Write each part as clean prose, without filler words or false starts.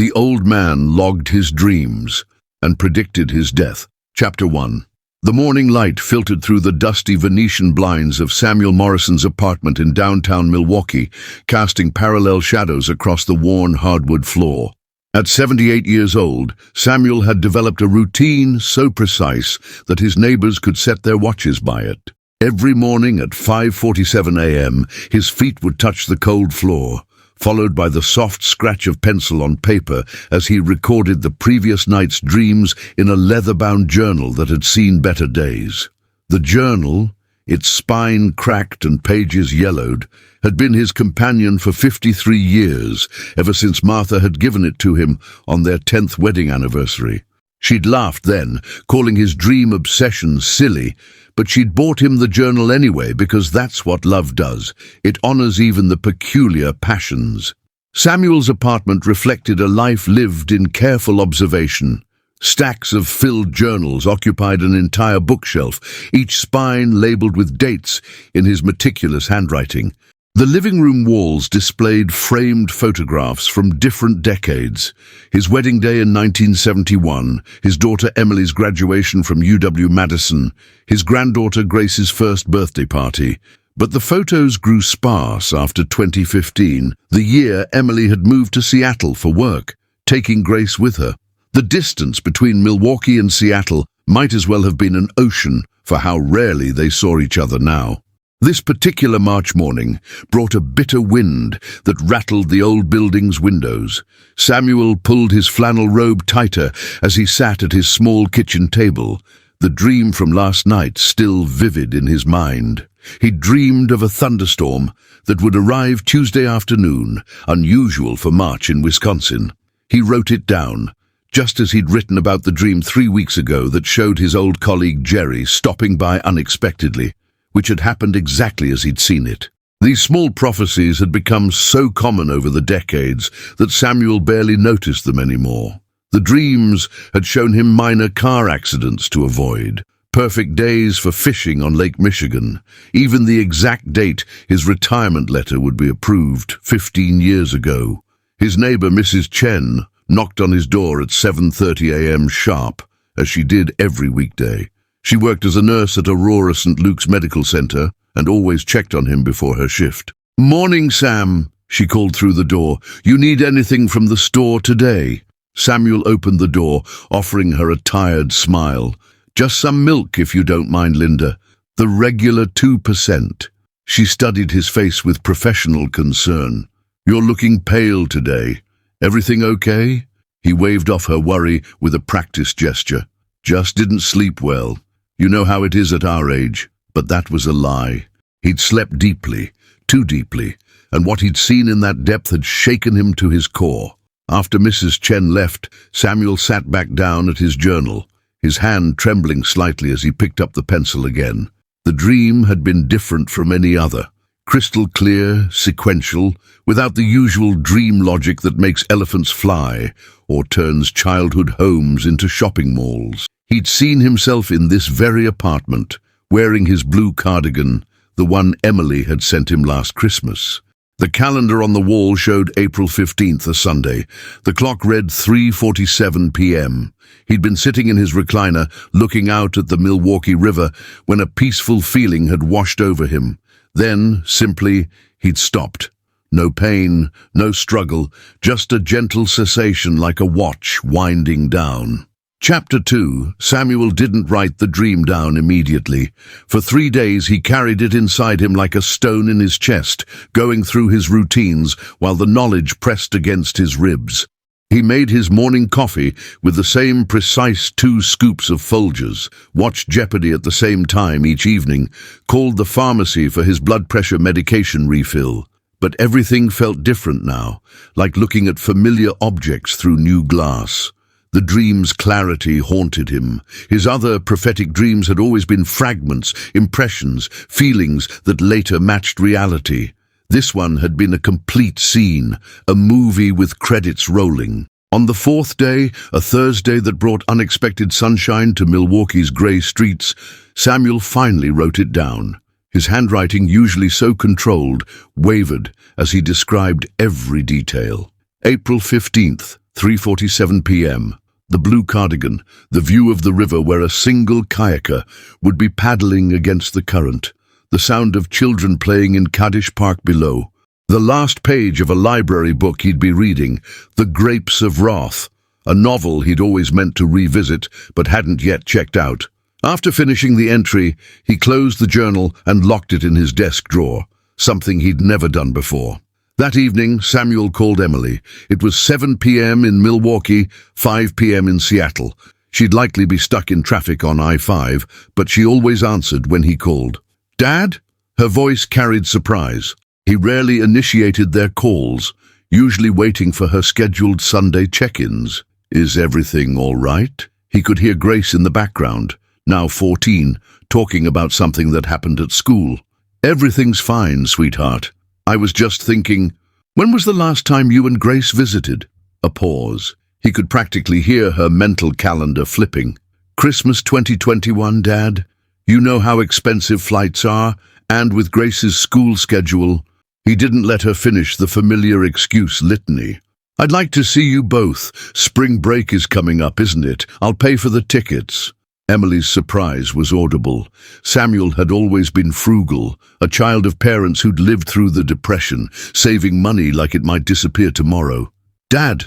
The old man logged his dreams and predicted his death. Chapter 1. The morning light filtered through the dusty Venetian blinds of Samuel Morrison's apartment in downtown Milwaukee, casting parallel shadows across the worn hardwood floor. At 78 years old, Samuel had developed a routine so precise that his neighbors could set their watches by it. Every morning at 5:47 a.m., his feet would touch the cold floor, followed by the soft scratch of pencil on paper as he recorded the previous night's dreams in a leather-bound journal that had seen better days. The journal, its spine cracked and pages yellowed, had been his companion for 53 years, ever since Martha had given it to him on their 10th wedding anniversary. She'd laughed then, calling his dream obsession silly, but she'd bought him the journal anyway because that's what love does. It honors even the peculiar passions. Samuel's apartment reflected a life lived in careful observation. Stacks of filled journals occupied an entire bookshelf, each spine labeled with dates in his meticulous handwriting. The living room walls displayed framed photographs from different decades: his wedding day in 1971, his daughter Emily's graduation from UW-Madison, his granddaughter Grace's first birthday party. But the photos grew sparse after 2015, the year Emily had moved to Seattle for work, taking Grace with her. The distance between Milwaukee and Seattle might as well have been an ocean for how rarely they saw each other now. This particular March morning brought a bitter wind that rattled the old building's windows. Samuel pulled his flannel robe tighter as he sat at his small kitchen table, the dream from last night still vivid in his mind. He dreamed of a thunderstorm that would arrive Tuesday afternoon, unusual for March in Wisconsin. He wrote it down, just as he'd written about the dream 3 weeks ago that showed his old colleague Jerry stopping by unexpectedly, which had happened exactly as he'd seen it. These small prophecies had become so common over the decades that Samuel barely noticed them anymore. The dreams had shown him minor car accidents to avoid, perfect days for fishing on Lake Michigan, even the exact date his retirement letter would be approved 15 years ago. His neighbor, Mrs. Chen, knocked on his door at 7:30 a.m. sharp, as she did every weekday. She worked as a nurse at Aurora St. Luke's Medical Center and always checked on him before her shift. "Morning, Sam," she called through the door. "You need anything from the store today?" Samuel opened the door, offering her a tired smile. "Just some milk, if you don't mind, Linda. The regular 2%. She studied his face with professional concern. "You're looking pale today. Everything okay?" He waved off her worry with a practiced gesture. "Just didn't sleep well. You know how it is at our age." But that was a lie. He'd slept deeply, too deeply, and what he'd seen in that depth had shaken him to his core. After Mrs. Chen left, Samuel sat back down at his journal, his hand trembling slightly as he picked up the pencil again. The dream had been different from any other. Crystal clear, sequential, without the usual dream logic that makes elephants fly or turns childhood homes into shopping malls. He'd seen himself in this very apartment, wearing his blue cardigan, the one Emily had sent him last Christmas. The calendar on the wall showed April 15th, a Sunday. The clock read 3:47 p.m. He'd been sitting in his recliner, looking out at the Milwaukee River, when a peaceful feeling had washed over him. Then, simply, he'd stopped. No pain, no struggle, just a gentle cessation like a watch winding down. Chapter 2. Samuel didn't write the dream down immediately. For 3 days he carried it inside him like a stone in his chest, going through his routines while the knowledge pressed against his ribs. He made his morning coffee with the same precise 2 scoops of Folgers, watched Jeopardy at the same time each evening, called the pharmacy for his blood pressure medication refill. But everything felt different now, like looking at familiar objects through new glass. The dream's clarity haunted him. His other prophetic dreams had always been fragments, impressions, feelings that later matched reality. This one had been a complete scene, a movie with credits rolling. On the 4th day, a Thursday that brought unexpected sunshine to Milwaukee's grey streets, Samuel finally wrote it down. His handwriting, usually so controlled, wavered as he described every detail. April 15th, 3:47 p.m. The blue cardigan, the view of the river where a single kayaker would be paddling against the current, the sound of children playing in Kaddish Park below, the last page of a library book he'd be reading, The Grapes of Wrath, a novel he'd always meant to revisit but hadn't yet checked out. After finishing the entry, he closed the journal and locked it in his desk drawer, something he'd never done before. That evening, Samuel called Emily. It was 7 p.m. in Milwaukee, 5 p.m. in Seattle. She'd likely be stuck in traffic on I-5, but she always answered when he called. "Dad?" Her voice carried surprise. He rarely initiated their calls, usually waiting for her scheduled Sunday check-ins. "Is everything all right?" He could hear Grace in the background, now 14, talking about something that happened at school. "Everything's fine, sweetheart. I was just thinking, when was the last time you and Grace visited?" A pause. He could practically hear her mental calendar flipping. "Christmas 2021, Dad. You know how expensive flights are, and with Grace's school schedule." He didn't let her finish the familiar excuse litany. "I'd like to see you both. Spring break is coming up, isn't it? I'll pay for the tickets." Emily's surprise was audible. Samuel had always been frugal, a child of parents who'd lived through the Depression, saving money like it might disappear tomorrow. "Dad,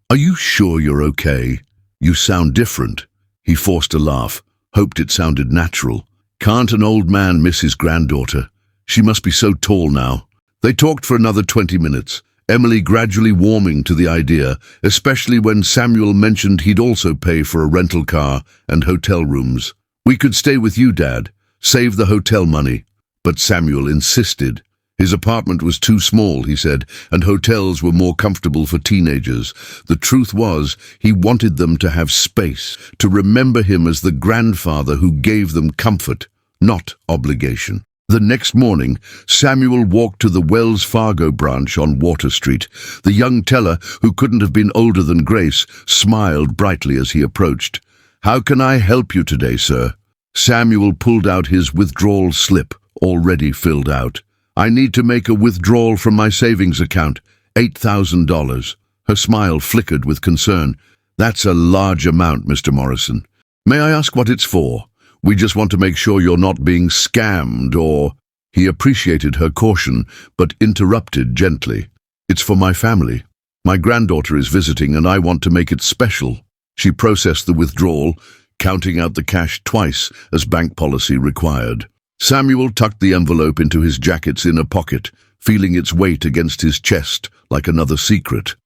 Are you sure you're okay? You sound different." He forced a laugh, hoped it sounded natural. Can't an old man miss his granddaughter? She must be so tall now. They talked for another 20 minutes. Emily gradually warming to the idea, especially when Samuel mentioned he'd also pay for a rental car and hotel rooms. "We could stay with you, Dad. Save the hotel money." But Samuel insisted. His apartment was too small, he said, and hotels were more comfortable for teenagers. The truth was, he wanted them to have space, to remember him as the grandfather who gave them comfort, not obligation. The next morning, Samuel walked to the Wells Fargo branch on Water Street. The young teller, who couldn't have been older than Grace, smiled brightly as he approached. "How can I help you today, sir?" Samuel pulled out his withdrawal slip, already filled out. "I need to make a withdrawal from my savings account, $8,000. Her smile flickered with concern. "That's a large amount, Mr. Morrison. May I ask what it's for? We just want to make sure you're not being scammed or—" He appreciated her caution, but interrupted gently. "It's for my family. My granddaughter is visiting and I want to make it special." She processed the withdrawal, counting out the cash twice as bank policy required. Samuel tucked the envelope into his jacket's inner pocket, feeling its weight against his chest like another secret.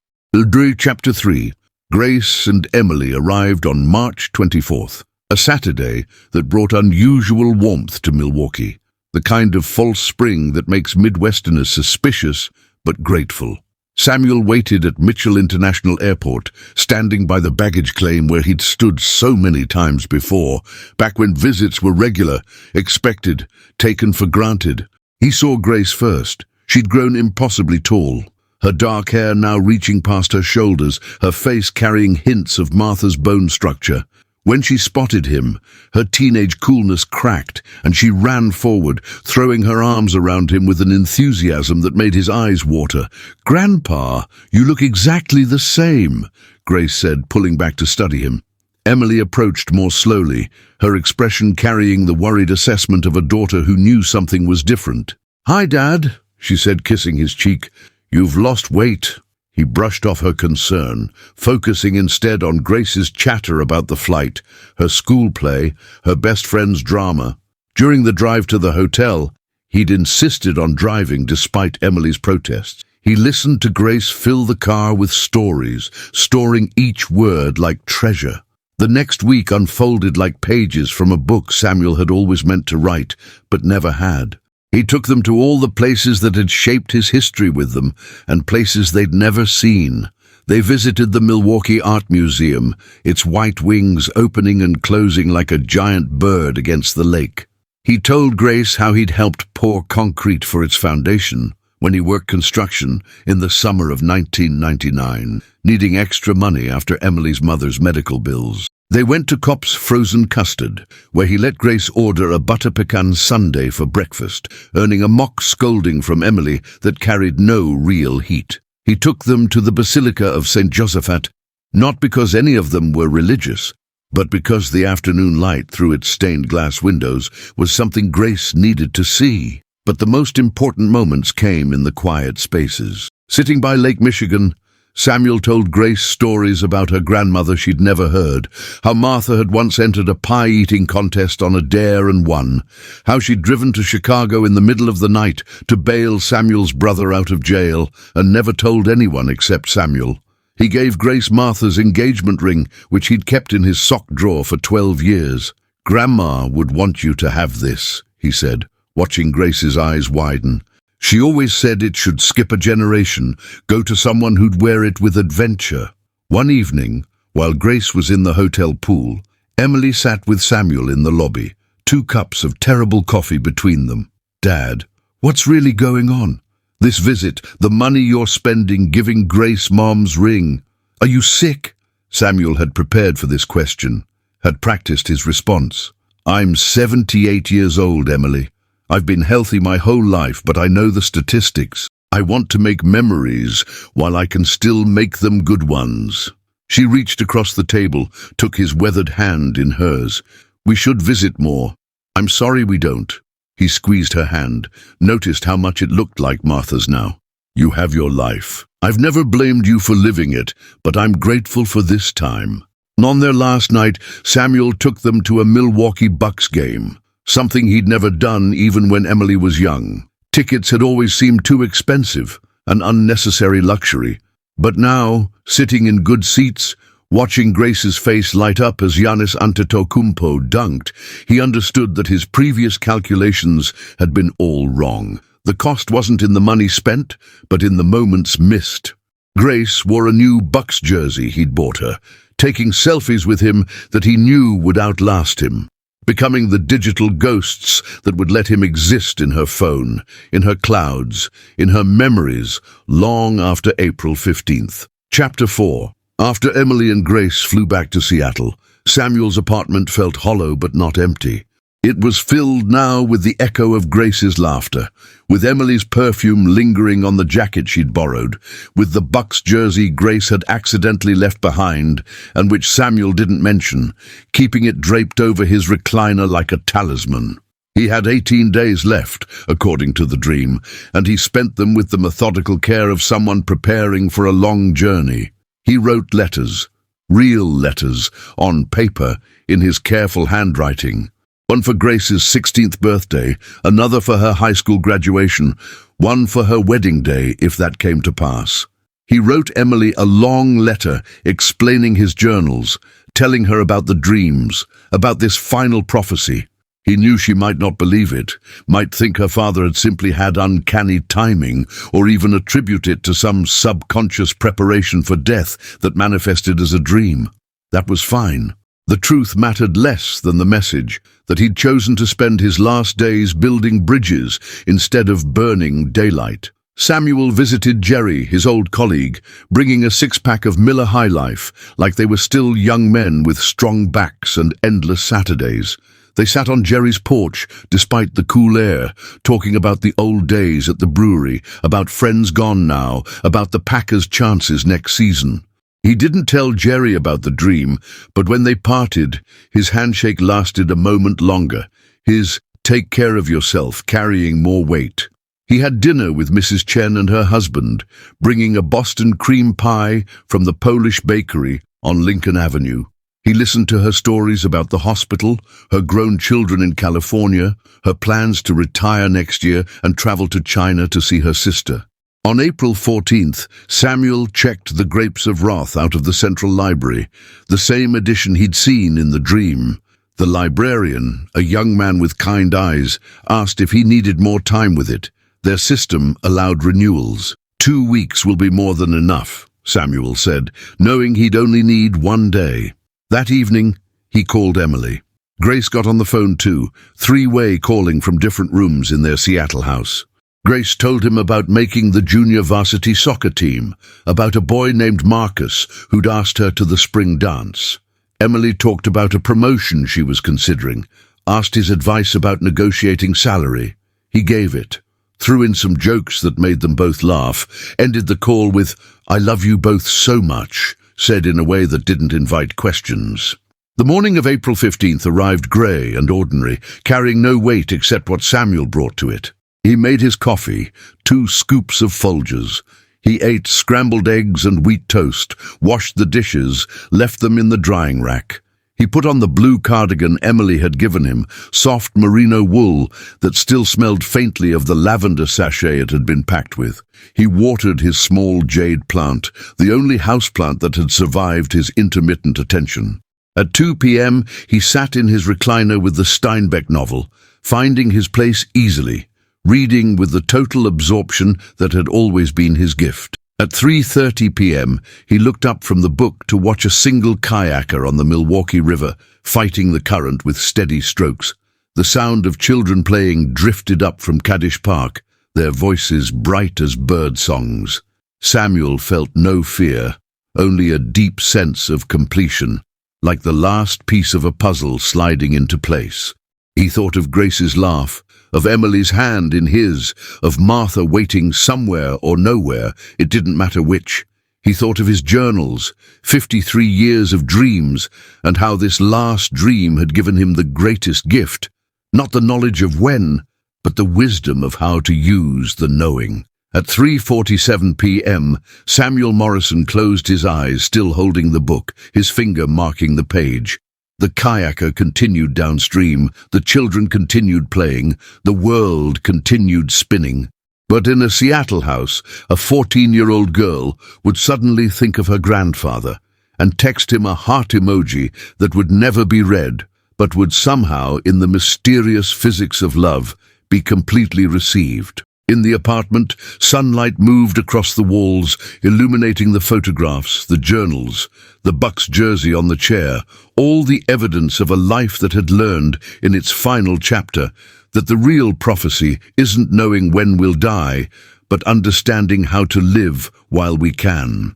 Chapter 3. Grace and Emily arrived on March 24th. A Saturday that brought unusual warmth to Milwaukee, the kind of false spring that makes Midwesterners suspicious but grateful. Samuel waited at Mitchell International Airport, standing by the baggage claim where he'd stood so many times before, back when visits were regular, expected, taken for granted. He saw Grace first. She'd grown impossibly tall, her dark hair now reaching past her shoulders, her face carrying hints of Martha's bone structure. When she spotted him, her teenage coolness cracked, and she ran forward, throwing her arms around him with an enthusiasm that made his eyes water. "Grandpa, you look exactly the same," Grace said, pulling back to study him. Emily approached more slowly, her expression carrying the worried assessment of a daughter who knew something was different. "Hi, Dad," she said, kissing his cheek. "You've lost weight." He brushed off her concern, focusing instead on Grace's chatter about the flight, her school play, her best friend's drama. During the drive to the hotel, he'd insisted on driving despite Emily's protests. He listened to Grace fill the car with stories, storing each word like treasure. The next week unfolded like pages from a book Samuel had always meant to write, but never had. He took them to all the places that had shaped his history with them, and places they'd never seen. They visited the Milwaukee Art Museum, its white wings opening and closing like a giant bird against the lake. He told Grace how he'd helped pour concrete for its foundation when he worked construction in the summer of 1999, needing extra money after Emily's mother's medical bills. They went to Kopp's Frozen Custard, where he let Grace order a butter pecan sundae for breakfast, earning a mock scolding from Emily that carried no real heat. He took them to the Basilica of St. Josaphat, not because any of them were religious, but because the afternoon light through its stained glass windows was something Grace needed to see. But the most important moments came in the quiet spaces. Sitting by Lake Michigan, Samuel told Grace stories about her grandmother she'd never heard, how Martha had once entered a pie-eating contest on a dare and won, how she'd driven to Chicago in the middle of the night to bail Samuel's brother out of jail and never told anyone except Samuel. He gave Grace Martha's engagement ring, which he'd kept in his sock drawer for 12 years. "Grandma would want you to have this," he said, watching Grace's eyes widen. "She always said it should skip a generation, go to someone who'd wear it with adventure." One evening, while Grace was in the hotel pool, Emily sat with Samuel in the lobby, 2 cups of terrible coffee between them. "Dad, what's really going on? This visit, the money you're spending giving Grace Mom's ring. Are you sick?" Samuel had prepared for this question, had practiced his response. "I'm 78 years old, Emily. I've been healthy my whole life, but I know the statistics. I want to make memories while I can still make them good ones." She reached across the table, took his weathered hand in hers. "We should visit more. I'm sorry we don't." He squeezed her hand, noticed how much it looked like Martha's now. "You have your life. I've never blamed you for living it, but I'm grateful for this time." On their last night, Samuel took them to a Milwaukee Bucks game, something he'd never done even when Emily was young. Tickets had always seemed too expensive, an unnecessary luxury. But now, sitting in good seats, watching Grace's face light up as Giannis Antetokounmpo dunked, he understood that his previous calculations had been all wrong. The cost wasn't in the money spent, but in the moments missed. Grace wore a new Bucks jersey he'd bought her, taking selfies with him that he knew would outlast him, becoming the digital ghosts that would let him exist in her phone, in her clouds, in her memories, long after April 15th. Chapter 4. After Emily and Grace flew back to Seattle, Samuel's apartment felt hollow but not empty. It was filled now with the echo of Grace's laughter, with Emily's perfume lingering on the jacket she'd borrowed, with the Bucks jersey Grace had accidentally left behind and which Samuel didn't mention, keeping it draped over his recliner like a talisman. He had 18 days left, according to the dream, and he spent them with the methodical care of someone preparing for a long journey. He wrote letters, real letters, on paper, in his careful handwriting. One for Grace's 16th birthday, another for her high school graduation, one for her wedding day, if that came to pass. He wrote Emily a long letter explaining his journals, telling her about the dreams, about this final prophecy. He knew she might not believe it, might think her father had simply had uncanny timing, or even attribute it to some subconscious preparation for death that manifested as a dream. That was fine. The truth mattered less than the message, that he'd chosen to spend his last days building bridges instead of burning daylight. Samuel visited Jerry, his old colleague, bringing a 6-pack of Miller High Life, like they were still young men with strong backs and endless Saturdays. They sat on Jerry's porch, despite the cool air, talking about the old days at the brewery, about friends gone now, about the Packers' chances next season. He didn't tell Jerry about the dream, but when they parted, his handshake lasted a moment longer, his "take care of yourself" carrying more weight. He had dinner with Mrs. Chen and her husband, bringing a Boston cream pie from the Polish bakery on Lincoln Avenue. He listened to her stories about the hospital, her grown children in California, her plans to retire next year and travel to China to see her sister. On April 14th, Samuel checked The Grapes of Wrath out of the Central Library, the same edition he'd seen in the dream. The librarian, a young man with kind eyes, asked if he needed more time with it. Their system allowed renewals. 2 weeks will be more than enough, Samuel said, knowing he'd only need 1 day. That evening, he called Emily. Grace got on the phone too, 3-way calling from different rooms in their Seattle house. Grace told him about making the junior varsity soccer team, about a boy named Marcus who'd asked her to the spring dance. Emily talked about a promotion she was considering, asked his advice about negotiating salary. He gave it. threw in some jokes that made them both laugh, ended the call with, "I love you both so much," said in a way that didn't invite questions. The morning of April 15th arrived grey and ordinary, carrying no weight except what Samuel brought to it. He made his coffee, 2 scoops of Folgers. He ate scrambled eggs and wheat toast, washed the dishes, left them in the drying rack. He put on the blue cardigan Emily had given him, soft merino wool that still smelled faintly of the lavender sachet it had been packed with. He watered his small jade plant, the only houseplant that had survived his intermittent attention. At 2 p.m. he sat in his recliner with the Steinbeck novel, finding his place easily, reading with the total absorption that had always been his gift. At 3:30 p.m. he looked up from the book to watch a single kayaker on the Milwaukee River, fighting the current with steady strokes. The sound of children playing drifted up from Kaddish Park, their voices bright as bird songs. Samuel felt no fear, only a deep sense of completion, like the last piece of a puzzle sliding into place. He thought of Grace's laugh, of Emily's hand in his, of Martha waiting somewhere or nowhere, it didn't matter which. He thought of his journals, 53 years of dreams, and how this last dream had given him the greatest gift, not the knowledge of when, but the wisdom of how to use the knowing. At 3:47 p.m., Samuel Morrison closed his eyes, still holding the book, his finger marking the page. The kayaker continued downstream, the children continued playing, the world continued spinning. But in a Seattle house, a 14-year-old girl would suddenly think of her grandfather and text him a heart emoji that would never be read, but would somehow, in the mysterious physics of love, be completely received. In the apartment, sunlight moved across the walls, illuminating the photographs, the journals, the Bucks jersey on the chair, all the evidence of a life that had learned, in its final chapter, that the real prophecy isn't knowing when we'll die, but understanding how to live while we can.